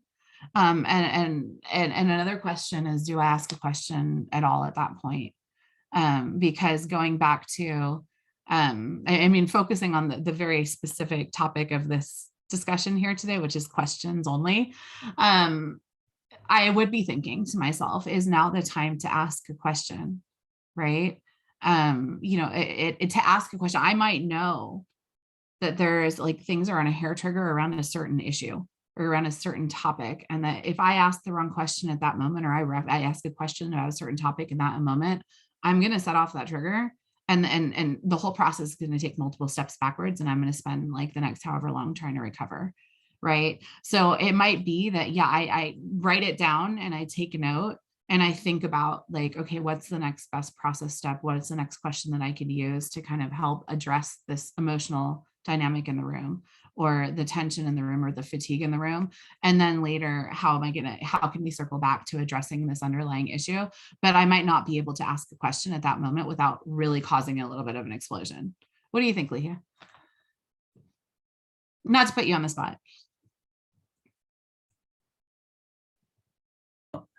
And another question is, do I ask a question at all at that point? Because going back to, I mean, focusing on the very specific topic of this discussion here today, which is questions only, I would be thinking to myself, is now the time to ask a question, right? You know, to ask a question, I might know that there's like things are on a hair trigger around a certain issue or around a certain topic. And that if I ask the wrong question at that moment, or I ask a question about a certain topic in that moment, I'm going to set off that trigger. And the whole process is going to take multiple steps backwards. And I'm going to spend like the next however long trying to recover. Right. So it might be that, yeah, I write it down and I take a note and I think about like, okay, what's the next best process step? What's the next question that I could use to kind of help address this emotional dynamic in the room or the tension in the room or the fatigue in the room? And then later, how can we circle back to addressing this underlying issue? But I might not be able to ask the question at that moment without really causing a little bit of an explosion. What do you think, Ligia? Not to put you on the spot.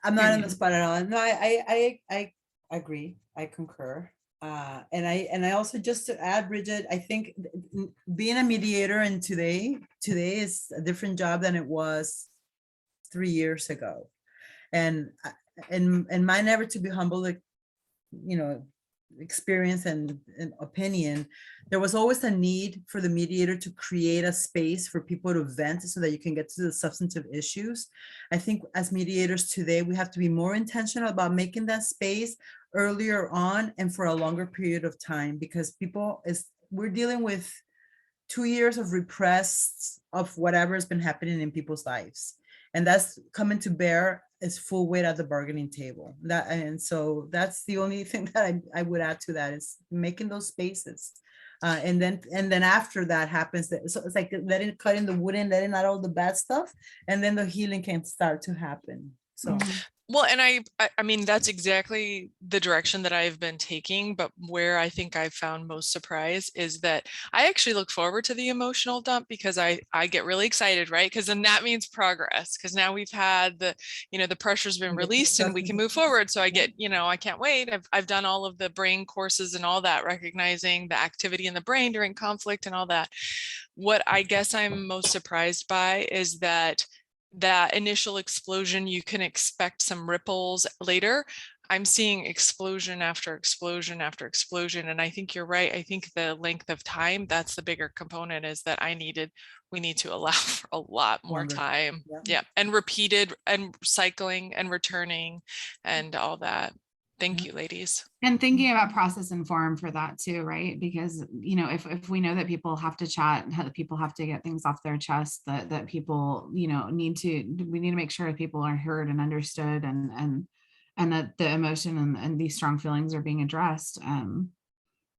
I'm not on the spot at all. No, I agree. I concur. And I also, just to add, Bridget, I think being a mediator and today is a different job than it was 3 years ago. And mine, never to be humble, like, you know, experience and opinion, there was always a need for the mediator to create a space for people to vent so that you can get to the substantive issues. I think as mediators today, we have to be more intentional about making that space earlier on and for a longer period of time, because we're dealing with 2 years of repressed of whatever has been happening in people's lives. And that's coming to bear as full weight at the bargaining table. And so that's the only thing that I would add to that, is making those spaces. And then after that happens, so it's like cutting the wood and letting out all the bad stuff, and then the healing can start to happen. So. Well, and I mean, that's exactly the direction that I've been taking, but where I think I've found most surprise is that I actually look forward to the emotional dump, because I get really excited, right? Because then that means progress, because now we've had the pressure's been released and we can move forward. So I get, I can't wait. I've done all of the brain courses and all that, recognizing the activity in the brain during conflict and all that. What I guess I'm most surprised by is that initial explosion, you can expect some ripples later. I'm seeing explosion after explosion after explosion. And I think you're right. I think the length of time, that's the bigger component, is that we need to allow for a lot more time. Yeah. And repeated and cycling and returning and all that. Thank you, ladies. And thinking about process and form for that too, right? Because, if we know that people have to chat, that people have to get things off their chest, that people, we need to make sure that people are heard and understood, and that the emotion and these strong feelings are being addressed.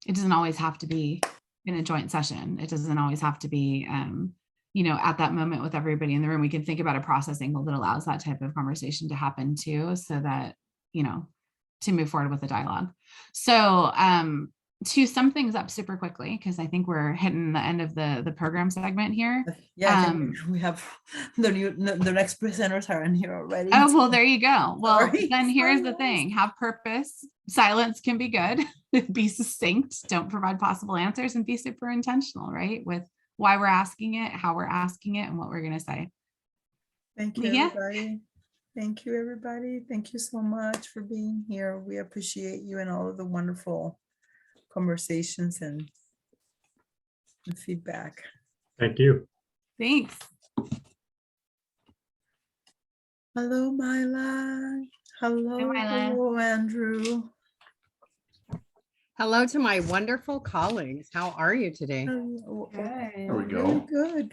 It doesn't always have to be in a joint session. It doesn't always have to be, at that moment with everybody in the room. We can think about a process angle that allows that type of conversation to happen too, so that, to move forward with the dialogue. So to sum things up super quickly, because I think we're hitting the end of the program segment here. Yeah, I think we have the next presenters are in here already. Oh, well, there you go. Well, Sorry. then here's the Silence. thing. Have purpose. Silence can be good. Be succinct. Don't provide possible answers, and be super intentional, right? With why we're asking it, how we're asking it, and what we're going to say. Thank you, Ligia? everybody. Thank you, everybody. Thank you so much for being here. We appreciate you and all of the wonderful conversations and feedback. Thank you. Thanks. Hello, Myla. Hello, Myla. hello, Andrew. Hello to my wonderful colleagues. How are you today? Hello. Good. There we Really go. good.